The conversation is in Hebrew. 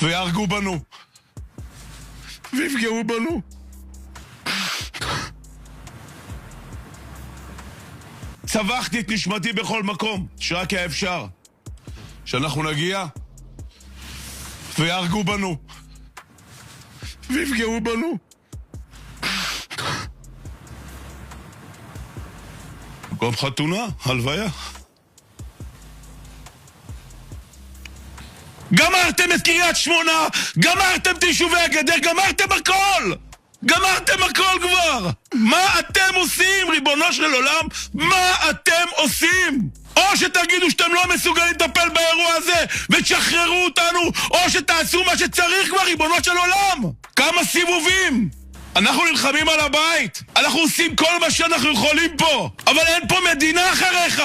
ויהרגו בנו ויפגעו בנו. צווחתי את נשמתי בכל מקום שרק היה אפשר שאנחנו נגיע ויהרגו בנו ויפגעו בנו. מקום חתונה, הלוויה. גמרתם את קריית שמונה, גמרתם את יישובי הגדר, גמרתם הכל! גמרתם הכל כבר! מה אתם עושים, ריבונו של עולם? מה אתם עושים? או שתגידו שאתם לא מסוגלים לטפל באירוע הזה ותשחררו אותנו, או שתעשו מה שצריך כבר, ריבונו של עולם! כמה סיבובים! אנחנו נלחמים על הבית, אנחנו עושים כל מה שאנחנו יכולים פה, אבל אין פה מדינה אחריך!